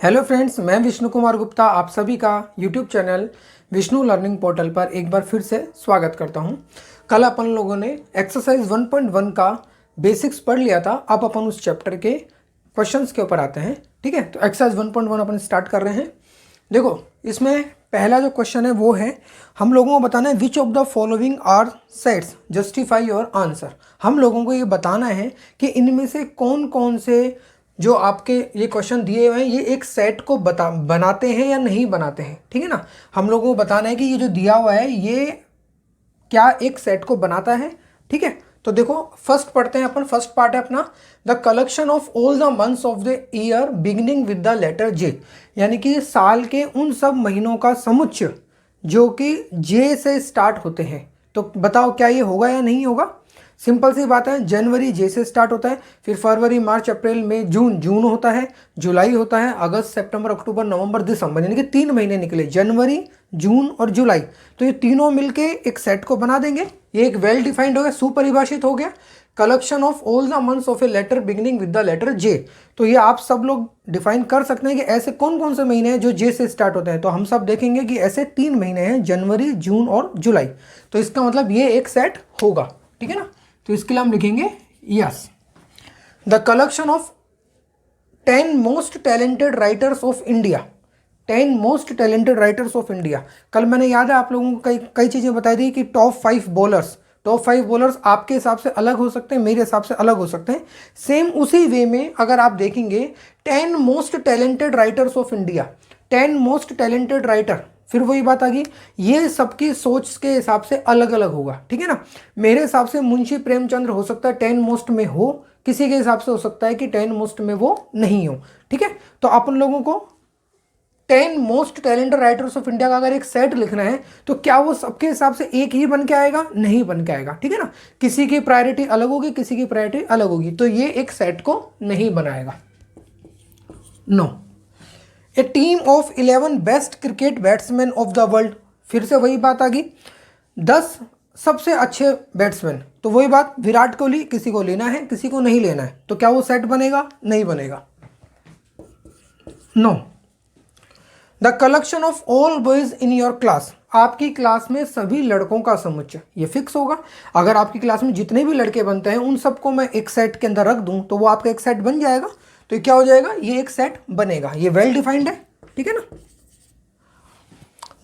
Hello friends, मैं विष्णु कुमार गुप्ता आप सभी का YouTube channel Vishnu learning portal पर एक बार फिर से स्वागत करता हूं। कल अपन लोगों ने एक्सरसाइज 1.1 का बेसिक्स पढ़ लिया था। अब अपन उस चैप्टर के क्वेश्चंस के ऊपर आते हैं। ठीक है, तो एक्सरसाइज 1.1 अपन स्टार्ट कर रहे हैं। देखो, इसमें पहला जो क्वेश्चन है वो है, हम लोगों को बताना है which of the following are sets justify your answer. हम लोगों को ये बताना है कि इनमें से कौन कौन से जो आपके ये क्वेश्चन दिए हुए हैं ये एक सेट को बनाते हैं या नहीं बनाते हैं। ठीक है ना, हम लोगों को बताना है कि ये जो दिया हुआ है ये क्या एक सेट को बनाता है। ठीक है, तो देखो फर्स्ट पढ़ते हैं अपन। फर्स्ट पार्ट है अपना, the collection of all the months of the year beginning with the letter J, यानी कि साल के उन सब महीनों का समुच्चय जो कि जे से स्टार्ट होते हैं। तो बताओ क्या ये होगा या नहीं होगा। सिंपल सी बात है, जनवरी जे से स्टार्ट होता है, फिर फरवरी मार्च अप्रैल मई जून जून होता है, जुलाई होता है, अगस्त सितंबर अक्टूबर नवंबर दिसंबर, यानी कि 3 महीने निकले, जनवरी जून और जुलाई। तो ये तीनों मिलके एक सेट को बना देंगे। ये एक वेल डिफाइंड हो गया, सुपरिभाषित हो गया। Collection of all the months of a letter beginning with the letter J, तो ये आप सब लोग डिफाइन कर सकते हैं कि ऐसे कौन कौन से महीने हैं जो जे से स्टार्ट होते हैं। तो हम सब देखेंगे कि ऐसे 3 महीने हैं, जनवरी जून और जुलाई। तो इसका मतलब ये एक सेट होगा। ठीक है ना, तो इसके लिए हम लिखेंगे yes. The collection of 10 most talented writers of India, 10 most talented writers of India. कल मैंने याद है आप लोगों को कई चीज़ें बताई थी कि टॉप 5 बॉलर्स, टॉप 5 बॉलर्स आपके हिसाब से अलग हो सकते हैं, मेरे हिसाब से अलग हो सकते हैं। सेम उसी वे में अगर आप देखेंगे 10 most talented writers of India, 10 most talented writer, फिर वही बात आ गई, ये सबकी सोच के हिसाब से अलग अलग होगा। ठीक है ना, मेरे हिसाब से मुंशी प्रेमचंद्र हो सकता है 10 मोस्ट में हो, किसी के हिसाब से हो सकता है कि 10 मोस्ट में वो नहीं हो। ठीक है, तो अपन लोगों को 10 most talented writers of India का अगर एक सेट लिखना है तो क्या वो सबके हिसाब से एक ही बन के आएगा? नहीं बन के आएगा। ठीक है ना, किसी की प्रायोरिटी अलग होगी, किसी की प्रायोरिटी अलग होगी, तो ये एक सेट को नहीं बनाएगा। No. A team of 11 best cricket batsman of the world, फिर से वही बात आ गई, 10 सबसे अच्छे बैट्समैन। तो वही बात, विराट कोहली किसी को लेना है किसी को नहीं लेना है, तो क्या वो सेट बनेगा? नहीं बनेगा। No. The collection of all boys in your class, आपकी क्लास में सभी लड़कों का समुच्चय, ये फिक्स होगा। अगर आपकी क्लास में जितने भी लड़के बनते हैं उन सबको मैं एक सेट के अंदर रख दूं तो वो आपका एक सेट बन जाएगा। तो क्या हो जाएगा? ये एक सेट बनेगा, ये वेल डिफाइंड है। ठीक है ना।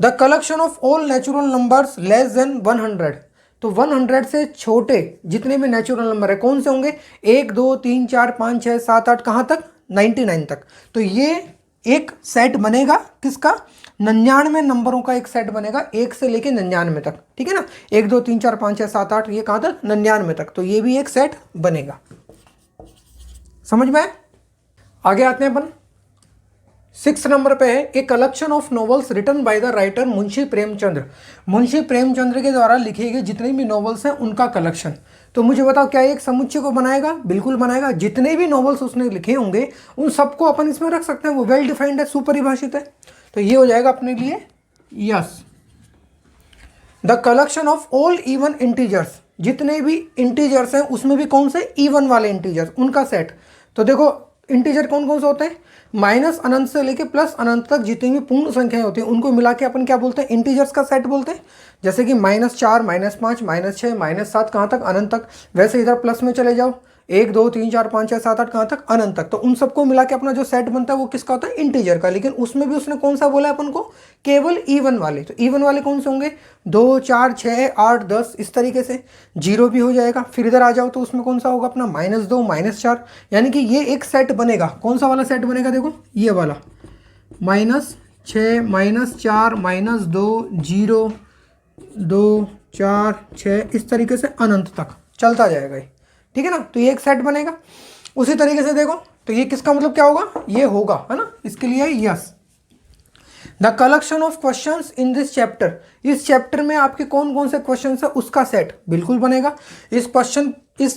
The collection of all natural numbers less than 100, तो 100 से छोटे जितने भी नेचुरल नंबर है कौन से होंगे? 1 2 3 4 5 6 7 8, कहाँ तक? 99 तक। तो ये एक सेट बनेगा किसका? 99 नंबरों का एक सेट बनेगा, 1 से लेके 99 तक। ठीक है ना, 1 2 3 4 5 6 7 8, ये कहाँ तक? 99 तक। तो ये भी एक सेट बनेगा। समझ में? आगे आते हैं अपन 6 नंबर पे है, a collection of novels written by the writer Munshi Premchandra. Munshi Premchandra के द्वारा लिखे गए जितने भी नॉवेल्स हैं उनका कलेक्शन। तो मुझे बताओ क्या एक समुच्चय को बनाएगा? बिल्कुल बनाएगा। जितने भी नॉवेल्स उसने लिखे होंगे उन सबको अपन इसमें रख सकते हैं, वो वेल डिफाइंड है, सुपरिभाषित है। तो ये हो जाएगा अपने लिए yes. The collection of all even integers, जितने भी इंटीजर्स हैं उसमें भी कौन से? इवन वाले इंटीजर्स, उनका सेट। तो देखो इंटीजर कौन कौन से होते हैं? माइनस अनंत से लेके प्लस अनंत तक जितनी भी पूर्ण संख्याएं होती हैं उनको मिला के अपन क्या बोलते हैं? इंटीजर्स का सेट बोलते हैं। जैसे कि -4 -5 -6 -7, कहाँ तक? अनंत तक। वैसे इधर प्लस में चले जाओ, 1 2 3 4 5 6 7 8, कहाँ तक? अनंत तक। तो उन सबको मिला के अपना जो सेट बनता है वो किसका होता है? इंटीजर का। लेकिन उसमें भी उसने कौन सा बोला है अपन को? केवल इवन वाले। तो इवन वाले कौन से होंगे? 2 4 6 8 10, इस तरीके से। 0 भी हो जाएगा। फिर इधर आ जाओ तो उसमें कौन सा होगा अपना? -2 -4, यानी कि ये एक सेट बनेगा। कौन सा वाला सेट बनेगा? देखो ये वाला, -6 -4 -2 0 2 4 6, इस तरीके से अनंत तक चलता जाएगा ये। ठीक है ना, तो ये एक सेट बनेगा। उसी तरीके से देखो तो ये किसका मतलब क्या होगा? ये होगा, है ना, इसके लिए yes. The collection of questions in this chapter, इस चैप्टर में आपके कौन कौन से क्वेश्चन है उसका सेट बिल्कुल बनेगा। इस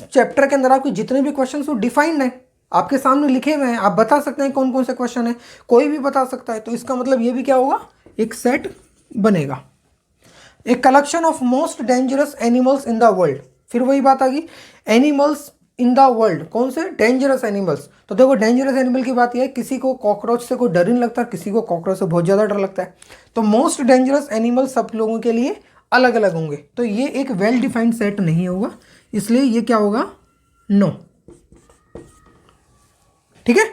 चैप्टर के अंदर आपके जितने भी क्वेश्चन वो डिफाइंड है, आपके सामने लिखे हुए हैं, आप बता सकते हैं कौन कौन से क्वेश्चन है, कोई भी बता सकता है। तो इसका मतलब ये भी क्या होगा? एक सेट बनेगा। A collection of most dangerous animals in the world, फिर वही बात आ गई, एनिमल्स इन द वर्ल्ड, कौन से? Dangerous animals. तो देखो डेंजरस एनिमल की बात यह है, किसी को कॉकरोच से कोई डर नहीं लगता, किसी को कॉकरोच से बहुत ज़्यादा डर लगता है। तो मोस्ट डेंजरस एनिमल सब लोगों के लिए अलग अलग होंगे, तो ये एक वेल डिफाइंड सेट नहीं होगा, इसलिए ये क्या होगा? नो। ठीक है।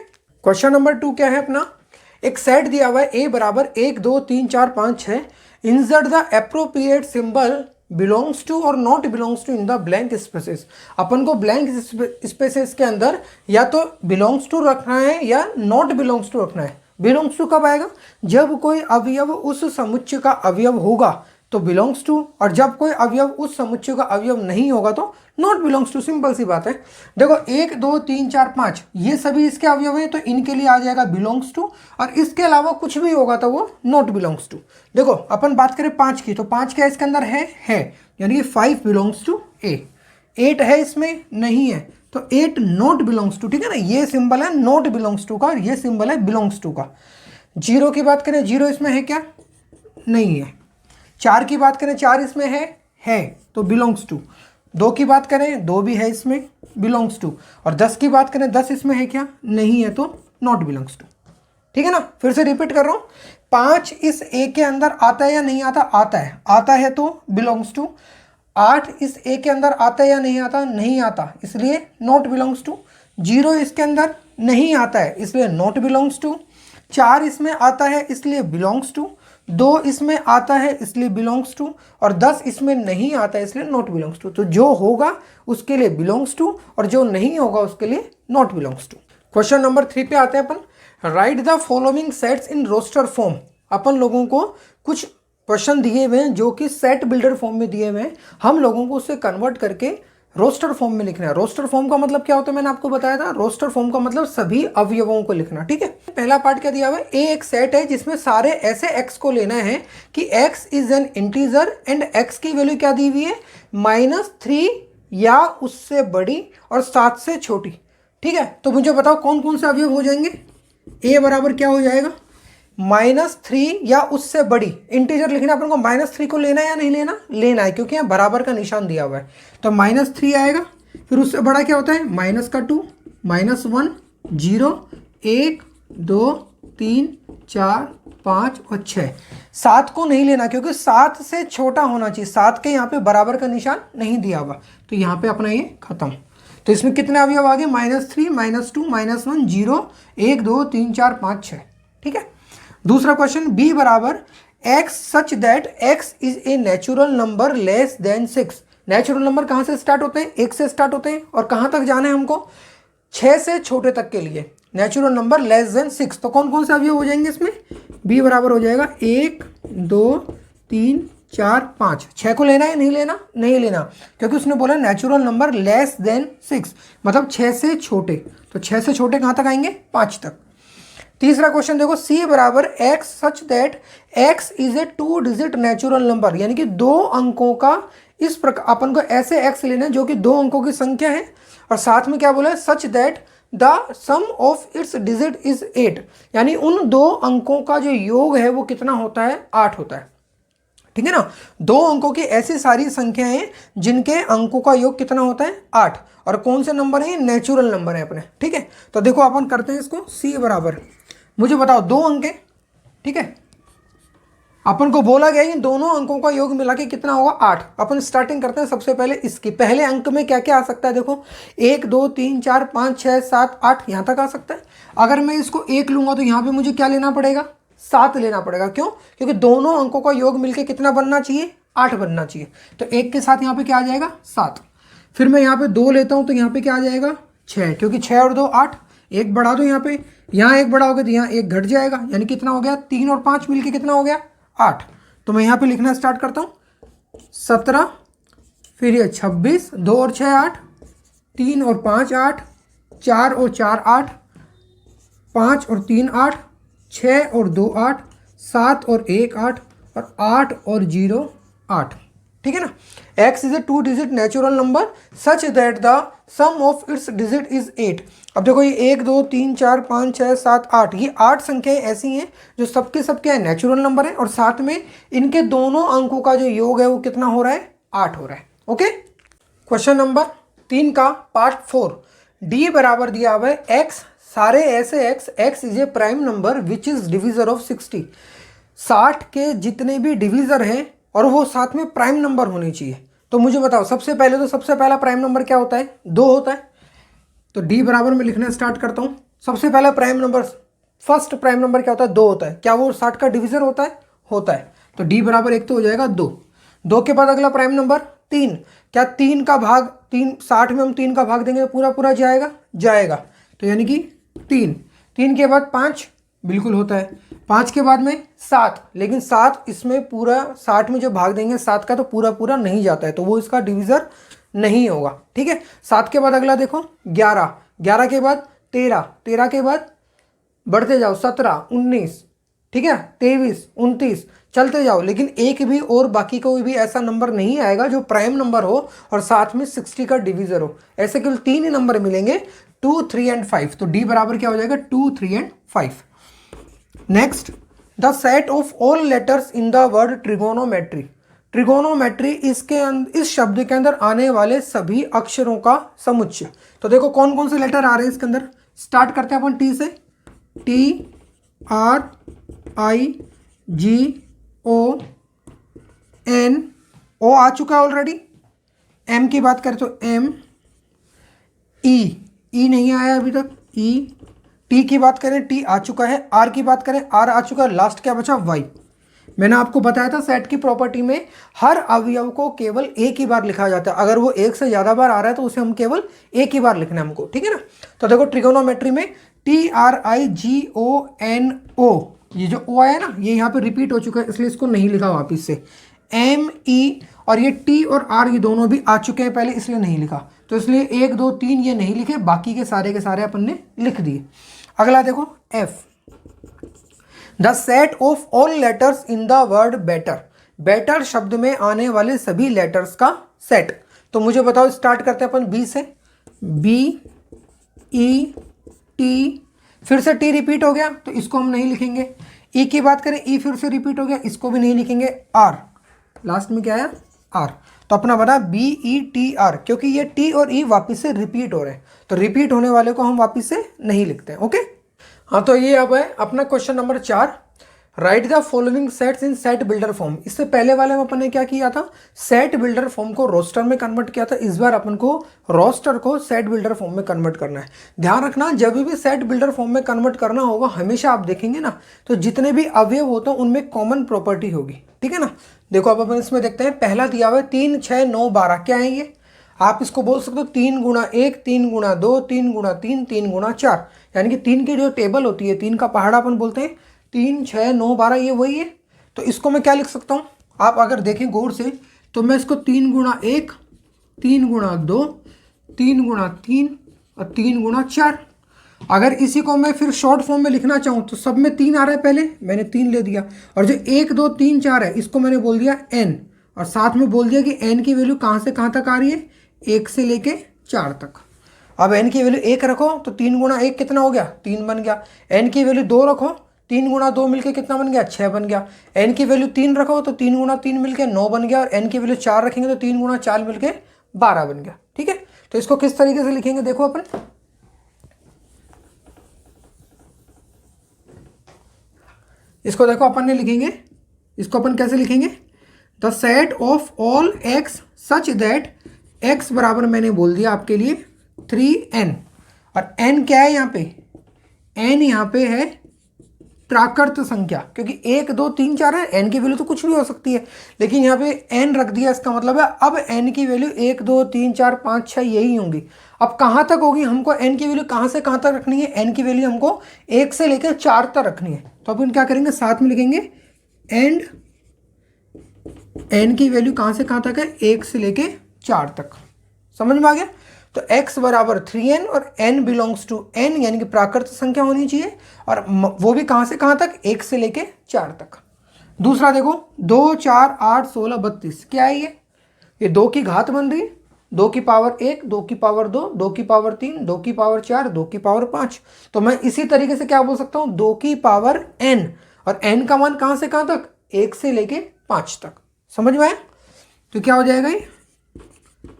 क्वेश्चन नंबर 2 क्या है अपना? एक सेट दिया हुआ है ए बराबर 1 2 3 4 5 6, insert the appropriate symbol belongs to और not belongs to in the blank spaces. अपन को ब्लैंक स्पेसेस के अंदर या तो बिलोंग्स टू रखना है या नॉट बिलोंग्स टू रखना है। बिलोंग्स टू कब आएगा? जब कोई अवयव उस समुच्चय का अवयव होगा तो बिलोंग्स टू, और जब कोई अवयव उस समुच्चय का अवयव नहीं होगा तो नॉट बिलोंग्स टू। सिंपल सी बात है। देखो 1 2 3 4 5 ये सभी इसके अवयव हैं, तो इनके लिए आ जाएगा बिलोंग्स टू, और इसके अलावा कुछ भी होगा तो वो नॉट बिलोंग्स टू। देखो अपन बात करें 5 की, तो 5 क्या इसके अंदर है, यानी कि 5 बिलोंग्स टू ए। 8 है इसमें, नहीं है, तो 8 नॉट बिलोंग्स टू। ठीक है ना, ये सिंबल है नॉट बिलोंग्स टू का और ये सिंबल है बिलोंग्स टू का। 0 की बात करें, 0 इसमें है क्या? नहीं है। 4 की बात करें, 4 इसमें है तो बिलोंग्स टू। 2 की बात करें, 2 भी है इसमें, बिलोंग्स टू। और 10 की बात करें, 10 इसमें है क्या? नहीं है, तो नॉट बिलोंग्स टू। ठीक है ना, फिर से रिपीट कर रहा हूं, 5 इस ए के अंदर आता है या नहीं आता? आता है तो बिलोंग्स टू। 8 इस ए के अंदर आता है या नहीं आता? नहीं आता, इसलिए नॉट बिलोंग्स टू। 0 इसके अंदर नहीं आता है, इसलिए नॉट बिलोंग्स टू। 4 इसमें आता है, इसलिए बिलोंग्स टू। 2 इसमें आता है, इसलिए बिलोंग्स टू, और 10 इसमें नहीं आता है, इसलिए नॉट बिलोंग्स टू। तो जो होगा उसके लिए बिलोंग्स टू और जो नहीं होगा उसके लिए not belongs to. Question number 3 पे आते हैं अपन। Write the following sets in roster form. अपन लोगों को कुछ क्वेश्चन दिए हुए हैं जो कि सेट बिल्डर फॉर्म में दिए हुए हैं, हम लोगों को उससे कन्वर्ट करके रोस्टर फॉर्म में लिखना है। रोस्टर फॉर्म का मतलब क्या होता है? मैंने आपको बताया था, रोस्टर फॉर्म का मतलब सभी अवयवों को लिखना। ठीक है, पहला पार्ट क्या दिया हुआ है? ए एक सेट है जिसमें सारे ऐसे एक्स को लेना है कि x is N integer and x की वैल्यू क्या दी हुई है? -3 या उससे बड़ी और 7 से छोटी। ठीक है, तो मुझे बताओ कौन कौन से अवयव हो जाएंगे? ए बराबर क्या हो जाएगा? -3 या उससे बड़ी। इंटीजर लिखना अपन को, -3 को लेना है या नहीं लेना? लेना है, क्योंकि यहाँ बराबर का निशान दिया हुआ है, तो -3 आएगा। फिर उससे बड़ा क्या होता है? -2, -1, 0, 1 2 3 4 5 और 6। 7 को नहीं लेना क्योंकि 7 से छोटा होना चाहिए, 7 के यहाँ पे बराबर का निशान नहीं दिया हुआ, तो यहाँ पे अपना ये खत्म। तो इसमें कितने अवयव आ गए? -3, -2, -1, 0, 1 2 3 4 5 6। ठीक है। दूसरा क्वेश्चन, बी बराबर x such that x is a natural number less then 6। Natural number कहाँ से स्टार्ट होते हैं? 1 से स्टार्ट होते हैं, और कहाँ तक जाना है हमको? 6 से छोटे तक के लिए नेचुरल नंबर लेस देन 6। तो कौन कौन से अवयव हो जाएंगे इसमें? बी बराबर हो जाएगा 1 2 3 4 5। 6 को लेना है नहीं लेना? नहीं लेना, क्योंकि उसने बोला नेचुरल नंबर लेस देन 6, मतलब 6 से छोटे। तो 6 से छोटे कहाँ तक आएंगे? 5 तक। तीसरा क्वेश्चन देखो, सी बराबर x such that x is a 2 digit natural number, यानी कि 2 अंकों का इस प्रकार अपन को ऐसे x लेना है जो कि 2 अंकों की संख्या है, और साथ में क्या बोला है? Such that the sum of its digit is 8, यानी उन 2 अंकों का जो योग है वो कितना होता है? 8 होता है। ठीक है ना, 2 अंकों की ऐसी सारी संख्याएं हैं जिनके अंकों का योग कितना होता है? 8, और कौन से नंबर है? नेचुरल नंबर है अपने। ठीक है, तो देखो अपन करते हैं इसको, सी बराबर, मुझे बताओ 2 अंक है। ठीक है, अपन को बोला गया इन दोनों अंकों का योग मिला के कितना होगा? 8। अपन स्टार्टिंग करते हैं सबसे पहले इसकी। पहले अंक में क्या क्या आ सकता है? देखो 1 2 3 4 5 6 7 8 यहाँ तक आ सकता है। अगर मैं इसको 1 लूंगा तो यहाँ पे मुझे क्या लेना पड़ेगा? 7 लेना पड़ेगा। क्यों? क्योंकि दोनों अंकों का योग मिलके कितना बनना चाहिए? 8 बनना चाहिए। तो 1 के साथ यहाँ पे क्या आ जाएगा? 7। फिर मैं यहाँ पे 2 लेता हूँ तो यहाँ पे क्या आ जाएगा? 6, क्योंकि 6 और 2 8। 1 बढ़ा दो यहाँ पे, यहाँ 1 बढ़ा होगा तो यहाँ 1 घट जाएगा, यानी कितना हो गया? 3 और 5 मिलके कितना हो गया? 8। तो मैं यहाँ पे लिखना स्टार्ट करता हूँ, 17, फिर ये 26, 2 और 6 8, 3 और 5 8, 4 और 4 8, 5 और 3 8, 6 और 2 8, 7 और 1 8, और 8 और 0 8। ठीक है ना, x is a 2 digit natural number such that the sum of its digit is 8। अब देखो ये 1 2 3 4 5 6 7 8, ये 8 संख्याएं ऐसी हैं जो सबके सब क्या है? नेचुरल नंबर है, और साथ में इनके दोनों अंकों का जो योग है वो कितना हो रहा है? 8 हो रहा है। ओके, क्वेश्चन नंबर 3 का पार्ट 4। डी बराबर दिया हुआ है एक्स, सारे ऐसे x is A prime number which is divisor of 60। 60 के जितने भी डिविजर हैं और वो साथ में प्राइम नंबर होने चाहिए। तो मुझे बताओ सबसे पहला प्राइम नंबर क्या होता है? 2 होता है। तो डी बराबर में लिखना स्टार्ट करता हूँ। सबसे पहला prime number, first prime number क्या होता है? 2 होता है। क्या वो 60 का डिविजर होता है? होता है। तो डी बराबर एक तो हो जाएगा 2। 2 के बाद अगला प्राइम नंबर 3। क्या 3 का भाग 3, 60 में हम 3 का भाग देंगे तो पूरा जाएगा। तो यानी कि 3। 3 के बाद 5 बिल्कुल होता है। 5 के बाद में 7, लेकिन 7 इसमें पूरा 60 में जो भाग देंगे 7 का तो पूरा नहीं जाता है, तो वो इसका डिविजर नहीं होगा। ठीक है। 7 के बाद अगला देखो 11। 11 के बाद 13। 13 के बाद बढ़ते जाओ 17, 19, ठीक है, 23, 29, चलते जाओ। लेकिन एक भी और बाकी कोई भी ऐसा नंबर नहीं आएगा जो प्राइम नंबर हो और साथ में 60 का डिविजर हो। ऐसे केवल 3 ही नंबर मिलेंगे, 2, 3 एंड 5। तो डी बराबर क्या हो जाएगा? 2, 3 and 5। Next, the set of all letters in the word trigonometry. Trigonometry इस शब्द के अंदर आने वाले सभी अक्षरों का समुच्चय। तो देखो कौन कौन से लेटर आ रहे हैं इसके अंदर। स्टार्ट करते हैं अपन टी से। T, R, I, G, O, N. O आ चुका है ऑलरेडी। एम की बात करें तो एम। ई नहीं आया अभी तक, ई। टी की बात करें टी आ चुका है। आर की बात करें आर आ चुका है। लास्ट क्या बचा? वाई। मैंने आपको बताया था सेट की प्रॉपर्टी में हर अवयव को केवल एक ही बार लिखा जाता है। अगर वो एक से ज़्यादा बार आ रहा है तो उसे हम केवल एक ही बार लिखना है हमको, ठीक है ना। तो देखो ट्रिगोनोमेट्री में TRIGONO, ये जो ओ आया ना ये यहाँ पे रिपीट हो चुका है, इसलिए इसको नहीं लिखा वापिस से। ME और ये टी और आर ये दोनों भी आ चुके हैं पहले, इसलिए नहीं लिखा। तो इसलिए 1, 2, 3 ये नहीं लिखे, बाकी के सारे अपन ने लिख दिए। अगला देखो F. The set of all letters in the word better. Better शब्द में आने वाले सभी लेटर्स का सेट। तो मुझे बताओ, स्टार्ट करते हैं अपन बी से। बी, ई, टी, फिर से टी रिपीट हो गया तो इसको हम नहीं लिखेंगे। ई की बात करें, ई फिर से रिपीट हो गया, इसको भी नहीं लिखेंगे। आर, लास्ट में क्या आया? आर। तो अपना बना BETR, क्योंकि ये टी और ई वापिस से रिपीट हो रहे हैं, तो रिपीट होने वाले को हम वापिस से नहीं लिखते हैं। ओके। हाँ, तो ये अब है अपना question number 4। Right the following sets in set builder form. इससे पहले वाले में अपन ने क्या किया था? सेट बिल्डर फॉर्म को रोस्टर में कन्वर्ट किया था। इस बार अपन को रोस्टर को सेट बिल्डर फॉर्म में कन्वर्ट करना है। ध्यान रखना, जब भी सेट बिल्डर फॉर्म में कन्वर्ट करना होगा हमेशा आप देखेंगे ना, तो जितने भी अवयव होते हैं उनमें कॉमन प्रॉपर्टी होगी, ठीक है ना। देखो अब अपन इसमें देखते हैं। पहला दिया हुआ है 3, 6, 9, 12। क्या है ये? आप इसको बोल सकते हो 3 गुणा 1, 3 गुणा 2, 3 गुणा 3, 3 गुणा 4। यानी कि 3 की जो टेबल होती है, 3 का पहाड़ा अपन बोलते हैं। 3, 6, 9, 12 ये वही है। तो इसको मैं क्या लिख सकता हूँ? आप अगर देखें गौर से तो मैं इसको 3 गुणा 1, 3 गुणा 2, 3 गुणा 3 और 3 गुणा 4। अगर इसी को मैं फिर शॉर्ट फॉर्म में लिखना चाहूँ तो सब में 3 आ रहा है, पहले मैंने 3 ले दिया। और जो 1, 2, 3, 4 है इसको मैंने बोल दिया n, और साथ में बोल दिया कि n की वैल्यू कहाँ से कहाँ तक आ रही है? 1 से लेके 4 तक। अब n की वैल्यू 1 रखो तो 3 गुणा 1 कितना हो गया? 3 बन गया। n की वैल्यू 2 रखो, 3 गुणा 2 मिलके कितना बन गया? 6 बन गया। n की वैल्यू 3 रखो तो 3 गुणा 3 मिलके 9 बन गया। और n की वैल्यू 4 रखेंगे तो 3 गुणा 4 मिलके 12 बन गया। ठीक है। तो इसको किस तरीके से लिखेंगे देखो अपन। इसको देखो अपन ने लिखेंगे, इसको अपन कैसे लिखेंगे? The set of all x such that x बराबर मैंने बोल दिया आपके लिए 3n। और n क्या है यहाँ पे? n यहाँ पे है प्राकृत संख्या, क्योंकि 1, 2, 3, 4 है। n की वैल्यू तो कुछ भी हो सकती है, लेकिन यहाँ पे n रख दिया, इसका मतलब है अब n की वैल्यू 1, 2, 3, 4, 5, 6 यही होंगी। अब कहाँ तक होगी? हमको n की वैल्यू कहाँ से कहाँ तक रखनी है? n की वैल्यू हमको 1 से लेकर 4 तक रखनी है। तो अपन क्या करेंगे? साथ में लिखेंगे एंड n की वैल्यू कहाँ से कहाँ तक है? 1 से लेके 4 तक। समझ में आ गया? तो x बराबर 3n और n बिलोंग्स टू n, यानी कि प्राकृत संख्या होनी चाहिए, और वो भी कहाँ से कहाँ तक? 1 से लेके 4 तक। दूसरा देखो 2, 4, 8, 16, 32। क्या है ये 2 की घात बन रही है। 2 की पावर 1, 2 की पावर 2, 2 की पावर 3, 2 की पावर 4, 2 की पावर 5। तो मैं इसी तरीके से क्या बोल सकता हूँ? 2 की पावर n, और n का मान कहाँ से कहाँ तक? 1 से लेके 5 तक। समझ में आया? तो क्या हो जाएगा ये?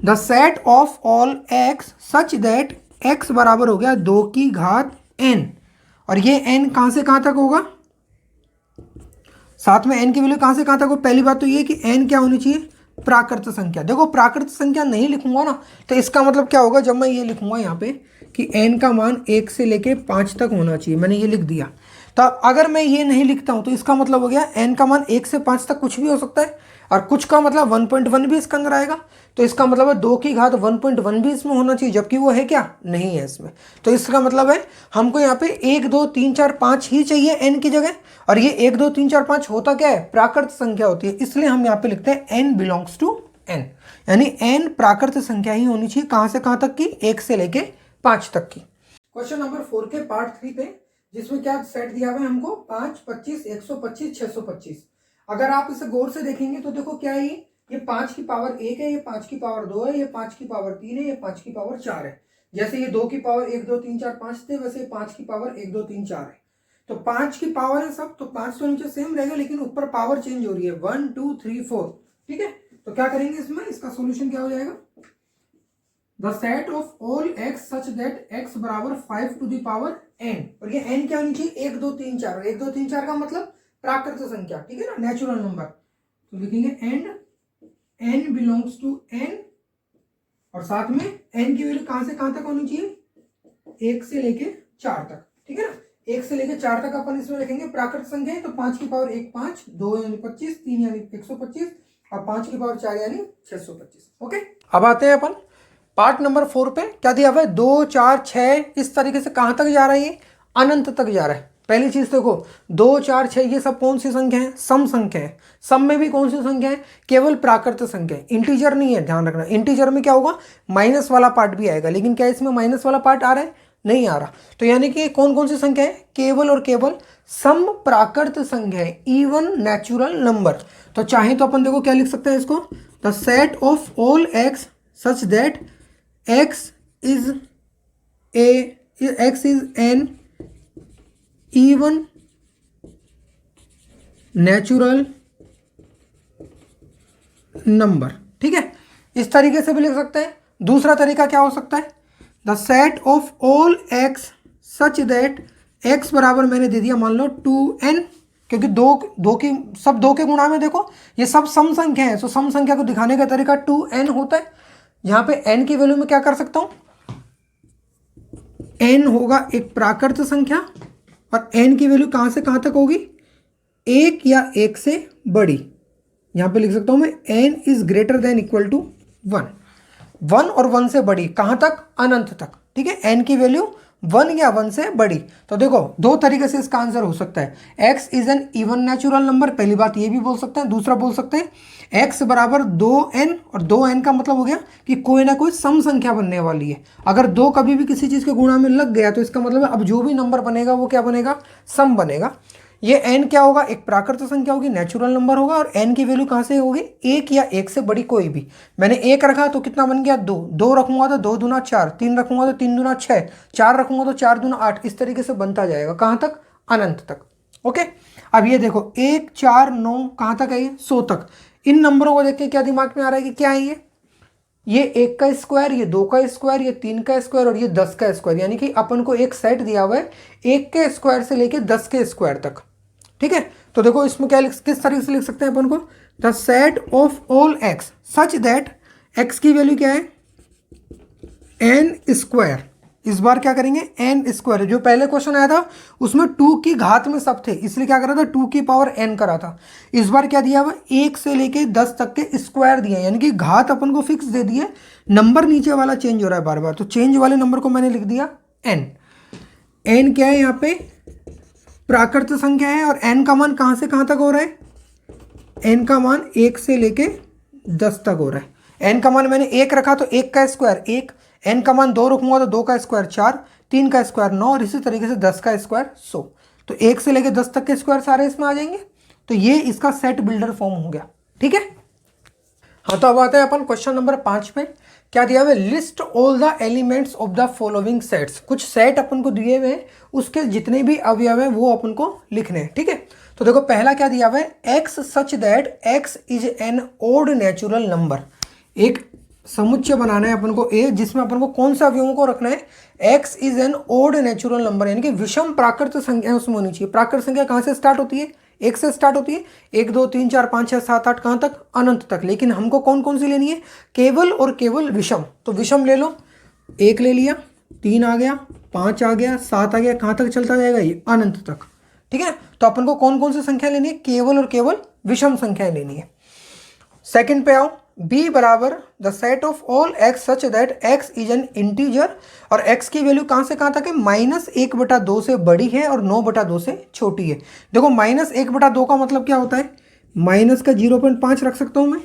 The set of all x such that x बराबर हो गया 2 की घात n, और ये n कहाँ से कहाँ तक होगा, साथ में n की वैल्यू कहाँ से कहाँ तक हो। पहली बात तो ये कि n क्या होनी चाहिए, प्राकृत संख्या। देखो प्राकृत संख्या नहीं लिखूंगा ना तो इसका मतलब क्या होगा, जब मैं ये लिखूंगा यहाँ पे कि n का मान 1 से लेके 5 तक होना चाहिए, मैंने ये लिख दिया। तो अगर मैं ये नहीं लिखता हूँ तो इसका मतलब हो गया n का मान 1 से 5 तक कुछ भी हो सकता है, और कुछ का मतलब 1.1 भी इसके अंदर आएगा। तो इसका मतलब है 2 की घात 1.1 भी इसमें होना चाहिए, जबकि वो है क्या, नहीं है इसमें। तो इसका मतलब है हमको यहाँ पे 1 2 3 4 5 ही चाहिए n की जगह, और ये 1 2 3 4 5 होता क्या है, प्राकृत संख्या होती है, इसलिए हम यहाँ पे लिखते हैं n बिलोंग्स टू n, यानी n प्राकृत संख्या ही होनी चाहिए। कहाँ से कहाँ तक की, 1 से लेके 5 तक की। क्वेश्चन नंबर 4 के पार्ट 3 पे, जिसमें क्या सेट दिया हुआ है हमको 5 25 125 625। अगर आप इसे गौर से देखेंगे तो देखो क्या है, ये 5 की पावर 1 है, ये 5 की पावर 2 है, ये 5 की पावर 3 है, ये 5 की पावर 4 है। जैसे ये 2 की पावर 1 2 3 4 5 थे, वैसे 5 की पावर 1 2 3 4 है। तो 5 की पावर है सब, तो 5 तो नीचे सेम रहेगा, लेकिन ऊपर पावर चेंज हो रही है 1 2 3 4। ठीक है, तो क्या करेंगे इसमें, इसका सोल्यूशन क्या हो जाएगा, the set of all x such that x बराबर 5 टू द पावर n, और ये n क्या होनी चाहिए, 1 2 3 4, 1 2 3 4 का मतलब प्राकृत संख्या, ठीक है ना, नेचुरल नंबर। तो लिखेंगे and n belongs to n, और साथ में n की वैल्यू कहां से कहां तक होनी चाहिए, 1 से लेके 4 तक, ठीक है ना। 1 से लेके 4 तक अपन इसमें लिखेंगे प्राकृत संख्या है, तो 5 की पावर 1 5, 2 यानी 25, 3 यानी 125, और 5 की पावर 4 यानी 625। ओके, अब आते हैं अपन पार्ट नंबर 4 पे। क्या दिया हुआ है, 2 4 6, इस तरीके से कहां तक जा रहा है, ये अनंत तक जा रहा है। पहली चीज देखो 2 4 6 ये सब कौन सी संख्या है, सम संख्या है। सम में भी कौन सी संख्या है, केवल प्राकृत संख्या है, इंटीजर नहीं है, ध्यान रखना। इंटीजर में क्या होगा, माइनस वाला पार्ट भी आएगा, लेकिन क्या इसमें माइनस वाला पार्ट आ रहा है, नहीं आ रहा। तो यानी कि कौन कौन सी संख्या है, केवल और केवल सम प्राकृत संख्या है, इवन नेचुरल नंबर। तो चाहे तो अपन देखो क्या लिख सकते हैं इसको, the set of all x such that x is N even natural number. ठीक है, इस तरीके से भी लिख सकते हैं। दूसरा तरीका क्या हो सकता है, the set of all x such that x बराबर मैंने दे दिया मान लो 2n, क्योंकि दो की सब 2 के गुणा में देखो ये सब सम संख्या है, तो सम संख्या को दिखाने का तरीका 2n होता है। यहाँ पे n की वैल्यू में क्या कर सकता हूँ, n होगा एक प्राकृत संख्या, और n की वैल्यू कहाँ से कहाँ तक होगी, 1 या 1 से बड़ी। यहाँ पे लिख सकता हूँ मैं n is greater than equal to 1, 1 और 1 से बड़ी, कहाँ तक, अनंत तक। ठीक है, n की वैल्यू 1 या 1 से बड़ी। तो देखो दो तरीके से इसका आंसर हो सकता है, x is N even natural number, पहली बात ये भी बोल सकते हैं। दूसरा बोल सकते हैं x बराबर 2n, और 2n का मतलब हो गया कि कोई ना कोई सम संख्या बनने वाली है। अगर 2 कभी भी किसी चीज़ के गुणा में लग गया तो इसका मतलब है अब जो भी नंबर बनेगा वो क्या बनेगा, सम बनेगा। ये n क्या होगा, एक प्राकृत संख्या होगी, नेचुरल नंबर होगा, और n की वैल्यू कहाँ से होगी, 1 या 1 से बड़ी कोई भी। मैंने 1 रखा तो कितना बन गया, 2, 2 रखूंगा तो 2 दूना 4, 3 रखूंगा तो 3 दूना 6, 4 रखूंगा तो 4 दूना 8, इस तरीके से बनता जाएगा, कहाँ तक, अनंत तक। ओके, अब ये देखो 1 4 9 कहाँ तक है, ये 100 तक। इन नंबरों को देख के क्या दिमाग में आ रहा है कि क्या है ये 1 का स्क्वायर, ये 2 का स्क्वायर, ये 3 का स्क्वायर, और ये 10 का स्क्वायर। यानी कि अपन को एक सेट दिया हुआ है 1 के स्क्वायर से लेके 10 के स्क्वायर तक। ठीक है, तो देखो इसमें क्या किस तरीके से लिख सकते हैं अपन को, the set of all x such that x की वैल्यू क्या है, एन स्क्वायर। इस बार क्या करेंगे, एन स्क्वायर। जो पहले क्वेश्चन आया था उसमें 2 की घात में सब थे, इसलिए क्या करा था, 2 की पावर n करा था। इस बार क्या दिया हुआ, 1 से लेके 10 तक के स्क्वायर दिए, यानी कि घात अपन को फिक्स दे दिए, नंबर नीचे वाला चेंज हो रहा है बार बार, तो चेंज वाले नंबर को मैंने लिख दिया n। n क्या है, यहाँ पे प्राकृत संख्या है, और n का मान कहाँ से कहाँ तक हो रहा है, n का मान 1 से लेके 10 तक हो रहा है। n का मान मैंने 1 रखा तो 1 का स्क्वायर 1, n का मान 2 रखूंगा तो 2 का स्क्वायर 4, 3 का स्क्वायर 9, और इसी तरीके से 10 का स्क्वायर 100। तो 1 से लेके 10 तक के स्क्वायर सारे इसमें आ जाएंगे। तो ये इसका सेट बिल्डर फॉर्म हो गया। ठीक है, हाँ, तो अब आते हैं अपन क्वेश्चन नंबर 5 पे। क्या दिया हुआ है, list all the elements of the following sets. कुछ सेट अपन को दिए हुए हैं, उसके जितने भी अवयव हैं वो अपन को लिखने हैं। ठीक है, तो देखो पहला क्या दिया हुआ है, x such that x is an odd natural number. एक समुच्चय बनाना है अपन को ए, जिसमें अपन को कौन सा अवयवों को रखना है, x is an odd natural number, यानी कि विषम प्राकृत संख्या उसमें होनी चाहिए। प्राकृत संख्या कहाँ से स्टार्ट होती है, एक से स्टार्ट होती है, 1 2 3 4 5 6 7 8 कहाँ तक, अनंत तक। लेकिन हमको कौन कौन सी लेनी है, केवल और केवल विषम। तो विषम ले लो, 1 ले लिया, 3 आ गया, 5 आ गया, 7 आ गया, कहाँ तक चलता जाएगा, ये अनंत तक। ठीक है, तो अपन को कौन कौन सी संख्या लेनी है, केवल और केवल विषम संख्याएं लेनी है। सेकंड पे आओ, b बराबर the set of all x such that x is N integer, और x की वैल्यू कहाँ से कहाँ तक है, -1/2 से बड़ी है और 9/2 से छोटी है। देखो -1/2 का मतलब क्या होता है, माइनस का 0.5 रख सकता हूँ मैं,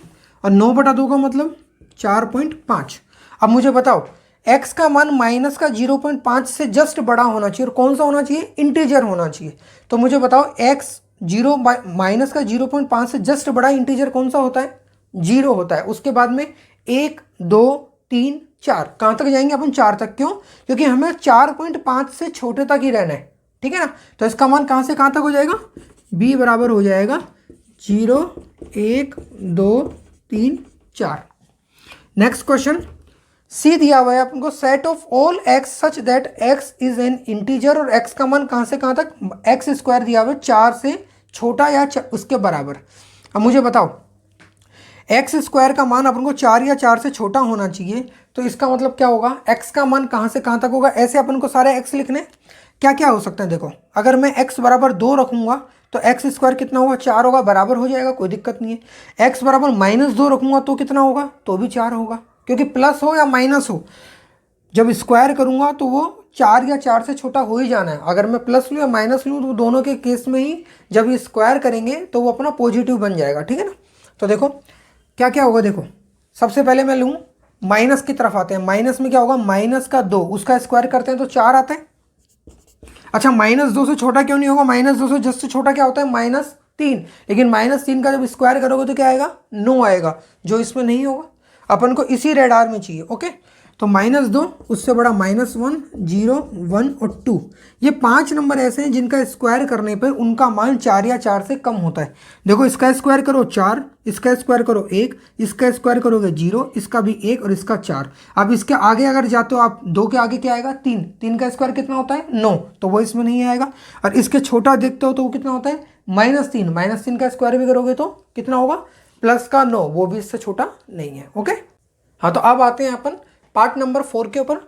और 9/2 का मतलब 4.5। अब मुझे बताओ x का मान माइनस का 0.5 से जस्ट बड़ा होना चाहिए, और कौन सा होना चाहिए, इंटीजर होना चाहिए। तो मुझे बताओ x माइनस का 0.5 से जस्ट बड़ा इंटीजर कौन सा होता है, 0 होता है। उसके बाद में 1 2 3 4 कहाँ तक जाएंगे अपन, 4 तक। क्यों, क्योंकि हमें 4.5 से छोटे तक ही रहना है। ठीक है ना, तो इसका मान कहाँ से कहाँ तक हो जाएगा, b बराबर हो जाएगा 0 1 2 3 4। नेक्स्ट क्वेश्चन, सी दिया हुआ है अपन को, set of all x such that x is N integer, और x का मान कहाँ से कहाँ तक, x² दिया हुआ है 4 से छोटा या उसके बराबर। अब मुझे बताओ x² का मान अपन को 4 या 4 से छोटा होना चाहिए, तो इसका मतलब क्या होगा, x का मान कहाँ से कहाँ तक होगा। ऐसे अपन को सारे x लिखने, क्या क्या हो सकते हैं। देखो अगर मैं x बराबर 2 रखूँगा तो x² कितना होगा, 4 होगा, बराबर हो जाएगा, कोई दिक्कत नहीं है। x बराबर -2 रखूँगा तो कितना होगा, तो भी 4 होगा, क्योंकि प्लस हो या माइनस हो, जब स्क्वायर करूँगा तो वो 4 या 4 से छोटा हो ही जाना है। अगर मैं प्लस लूँ या माइनस लूँ तो दोनों के केस में ही जब ये स्क्वायर करेंगे तो वो अपना पॉजिटिव बन जाएगा। ठीक है ना, तो देखो क्या क्या होगा। देखो सबसे पहले मैं लूँ, माइनस की तरफ आते हैं। माइनस में क्या होगा, -2 उसका स्क्वायर करते हैं तो 4 आता है। अच्छा -2 से छोटा क्यों नहीं होगा, -2 से जस्ट छोटा क्या होता है, -3। लेकिन -3 का जब स्क्वायर करोगे तो क्या आएगा, 9 आएगा, जो इसमें नहीं होगा। अपन को इसी रेडार में चाहिए। ओके, तो -2, उससे बड़ा -1 0 1 और 2, ये 5 नंबर ऐसे हैं जिनका स्क्वायर करने पर उनका मान 4 या 4 से कम होता है। देखो इसका स्क्वायर करो 4, इसका स्क्वायर करो 1, इसका स्क्वायर करोगे 0, इसका भी 1 और इसका 4। अब इसके आगे अगर जाते हो आप, 2 के आगे क्या आएगा, 3, 3 का स्क्वायर कितना होता है, 9, तो वो इसमें नहीं आएगा। और इसके छोटा देखते हो तो वो कितना होता है, -3, -3 का स्क्वायर भी करोगे तो कितना होगा, +9, वो भी इससे छोटा नहीं है। ओके, हाँ तो अब आते हैं अपन पार्ट नंबर 4 के ऊपर।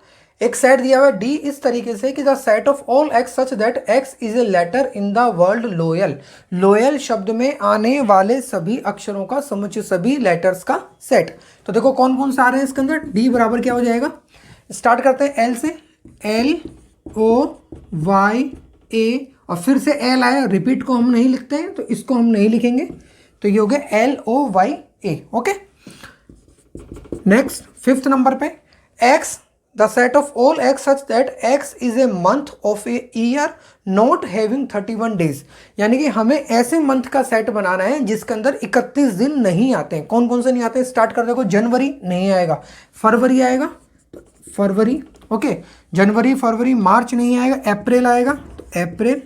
एक सेट दिया हुआ है डी इस तरीके से कि the set of all x such that x is a letter in the word loyal. Loyal शब्द में आने वाले सभी अक्षरों का समुच्चय, सभी लेटर्स का सेट। तो देखो कौन कौन से आ रहे हैं इसके अंदर, डी बराबर क्या हो जाएगा, स्टार्ट करते हैं एल से, LOYA, और फिर से एल आया, रिपीट को हम नहीं लिखते हैं तो इसको हम नहीं लिखेंगे, तो ये हो गया LOYA। Okay, next 5th number पे x the set of all x such that x is a month of a year not having 31 days, यानी कि हमें ऐसे मंथ का सेट बनाना है जिसके अंदर 31 दिन नहीं आते हैं। कौन कौन से नहीं आते हैं, स्टार्ट कर देखो, जनवरी नहीं आएगा, फरवरी आएगा, फरवरी, ओके, जनवरी फरवरी, मार्च नहीं आएगा, अप्रैल आएगा, तो अप्रैल,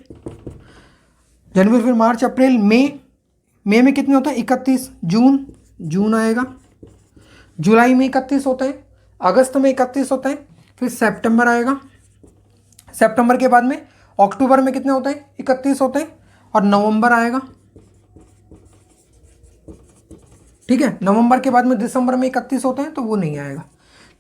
जनवरी फिर मार्च अप्रैल, मई में कितने होते हैं, 31, जून आएगा, जुलाई में 31 होते हैं, अगस्त में 31 होते हैं, फिर सितंबर आएगा, सितंबर के बाद में अक्टूबर में कितने होते हैं, 31 होते हैं, और नवंबर आएगा। ठीक है, नवंबर के बाद में दिसंबर में 31 होते हैं, तो वो नहीं आएगा।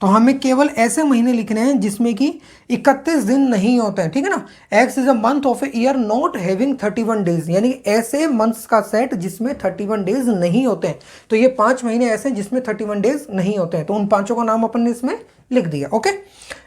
तो हमें केवल ऐसे महीने लिखने हैं जिसमें कि 31 दिन नहीं होते हैं। ठीक है ना, x is a month of a year not having 31 days, यानी ऐसे मंथ्स का सेट जिसमें 31 डेज नहीं होते हैं। तो ये 5 महीने ऐसे जिसमें 31 डेज नहीं होते हैं, तो उन 5 का नाम अपन ने इसमें लिख दिया। ओके,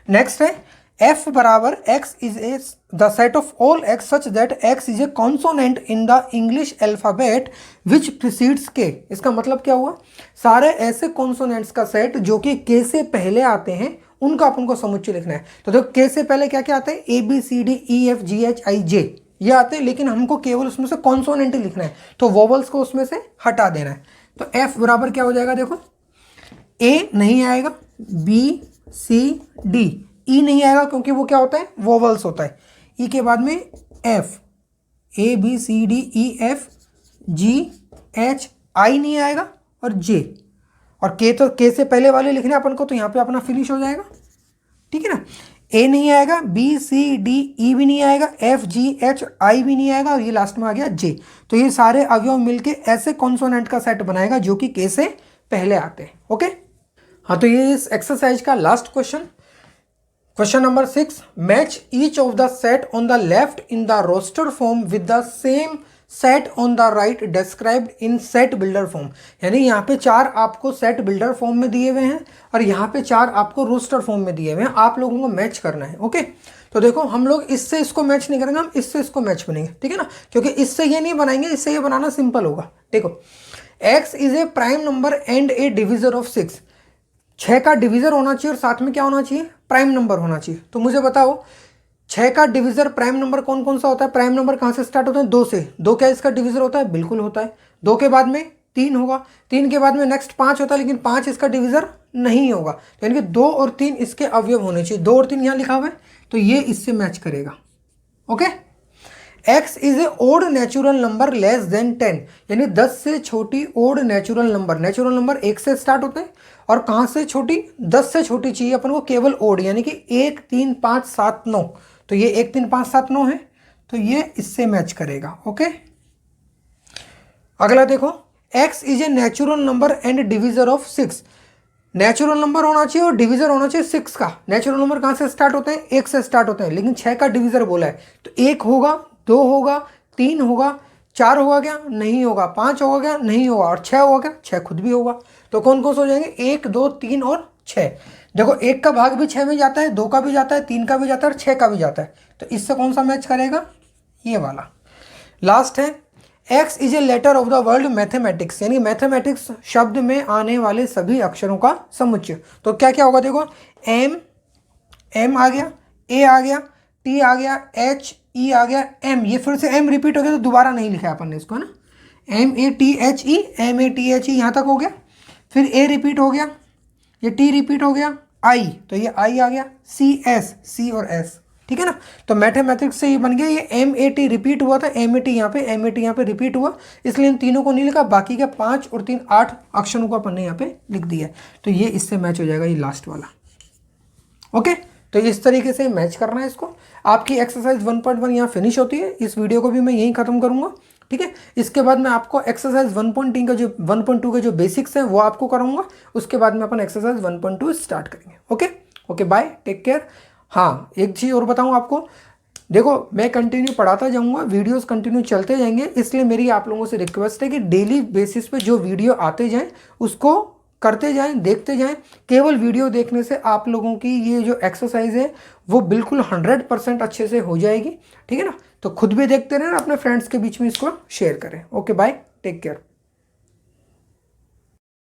नेक्स्ट है f बराबर x is A the set of all x such that x is A consonant in the English alphabet which precedes k। इसका मतलब क्या हुआ, सारे ऐसे कॉन्सोनेंट्स का सेट जो कि k से पहले आते हैं उनका अपन को समुच्चय लिखना है। तो देखो k से पहले क्या क्या आते हैं, ABCDEFGHIJ ये आते हैं, लेकिन हमको केवल उसमें से कॉन्सोनेंट ही लिखना है, तो वोवल्स को उसमें से हटा देना है। तो f बराबर क्या हो जाएगा, देखो A नहीं आएगा, BCD, ई नहीं आएगा क्योंकि वो क्या होता है, वोवल्स होता है। ई के बाद में F, ABCDEFGH, आई नहीं आएगा, और J, और के से पहले वाले लिखने अपन को, तो यहाँ पे अपना फिनिश हो जाएगा। ठीक है ना, ए नहीं आएगा, बी सी डी ई भी नहीं आएगा, एफ जी एच आई भी नहीं आएगा, और ये लास्ट में आ गया जे। तो ये सारे अवयव मिलके ऐसे कॉन्सोनेंट का सेट बनाएगा जो कि के से पहले आते हैं। ओके, हाँ, तो ये इस एक्सरसाइज का last question, question number 6, match each of the set on the left in the roster form with the same set on the right described in set builder form. यानी यहाँ पे 4 आपको सेट बिल्डर फॉर्म में दिए हुए हैं और यहाँ पे 4 आपको रोस्टर फॉर्म में दिए हुए हैं, आप लोगों को मैच करना है। ओके, तो देखो हम लोग इससे इसको मैच नहीं करेंगे, हम इससे इसको मैच बनेंगे। ठीक है ना, क्योंकि इससे ये नहीं बनाएंगे, इससे ये बनाना सिंपल होगा। देखो, x is A prime number and A divisor of 6। 6 का डिविजर होना चाहिए और साथ में क्या होना चाहिए, प्राइम नंबर होना चाहिए। तो मुझे बताओ 6 का डिविजर प्राइम नंबर कौन कौन सा होता है? प्राइम नंबर कहाँ से स्टार्ट होता है? 2 से। 2 क्या इसका डिविजर होता है? बिल्कुल होता है। 2 के बाद में 3 होगा, 3 के बाद में नेक्स्ट 5 होता है, लेकिन 5 इसका डिविजर नहीं होगा। तो यानी कि 2 और 3 इसके अवयव होने चाहिए। 2 और 3 यहाँ लिखा हुआ है, तो ये इससे मैच करेगा। Okay, x is a odd natural number less than 10, यानी 10 से छोटी odd natural number. Natural number 1 से स्टार्ट होते हैं और कहाँ से छोटी? 10 से छोटी चाहिए अपन को, केवल ओड, यानी कि 1 3 5 7 9। तो ये 1 3 5 7 9 है, तो ये इससे मैच करेगा। ओके, अगला देखो, x is a natural number and divisor of 6। Natural number होना चाहिए और डिविजर होना चाहिए 6 का। नेचुरल नंबर कहाँ से स्टार्ट होते हैं? 1 से स्टार्ट होते हैं, लेकिन 6 का डिविजर बोला है, तो 1 होगा, 2 होगा, 3 होगा, 4 होगा क्या? नहीं होगा। 5 होगा क्या? नहीं होगा। और 6 होगा क्या? 6 खुद भी होगा। तो कौन कौन से हो जाएंगे? 1 2 3 और 6। देखो 1 का भाग भी 6 में जाता है, 2 का भी जाता है, 3 का भी जाता है और 6 का भी जाता है। तो इससे कौन सा मैच करेगा? ये वाला। लास्ट है, x is a letter of the word mathematics, यानी मैथमेटिक्स शब्द में आने वाले सभी अक्षरों का समुच्चय। तो क्या क्या होगा? देखो, एम आ गया, ए आ गया, टी आ गया, एच ई आ गया, एम। ये फिर से एम रिपीट हो गया, तो दोबारा नहीं लिखा अपन ने इसको, है ना। M A T H E, M A T H E, यहाँ तक हो गया। फिर ए रिपीट हो गया, ये टी रिपीट हो गया, आई, तो ये आई आ गया, सी एस, सी और एस। ठीक है ना, तो मैथमेटिक्स से ये बन गया। ये एम ए टी रिपीट हुआ था, एम ए टी यहाँ पे, एम ए टी यहाँ पे रिपीट हुआ, इसलिए इन तीनों को नहीं लिखा। बाकी के 5 और 3 8 अक्षरों को अपन ने यहाँ पे लिख दिया है, तो ये इससे मैच हो जाएगा, ये लास्ट वाला। ओके, तो इस तरीके से मैच करना है इसको। आपकी एक्सरसाइज 1.1 यहाँ फिनिश होती है। इस वीडियो को भी मैं यहीं ख़त्म करूँगा। ठीक है, इसके बाद मैं आपको एक्सरसाइज 1.3 का जो 1.2 के जो बेसिक्स हैं वो आपको कराऊंगा। उसके बाद में अपन एक्सरसाइज 1.2 स्टार्ट करेंगे। Okay okay, bye, take care. हाँ, एक चीज़ और बताऊँ आपको, देखो मैं कंटिन्यू पढ़ाता जाऊंगा, वीडियोस कंटिन्यू चलते जाएंगे, इसलिए मेरी आप लोगों से रिक्वेस्ट है कि डेली बेसिस पे जो वीडियो आते जाएं उसको करते जाएं, देखते जाएं। केवल वीडियो देखने से आप लोगों की ये जो एक्सरसाइज है वो बिल्कुल 100% अच्छे से हो जाएगी। ठीक है ना, तो खुद भी देखते रहें और अपने फ्रेंड्स के बीच में इसको शेयर करें। Okay, bye, take care.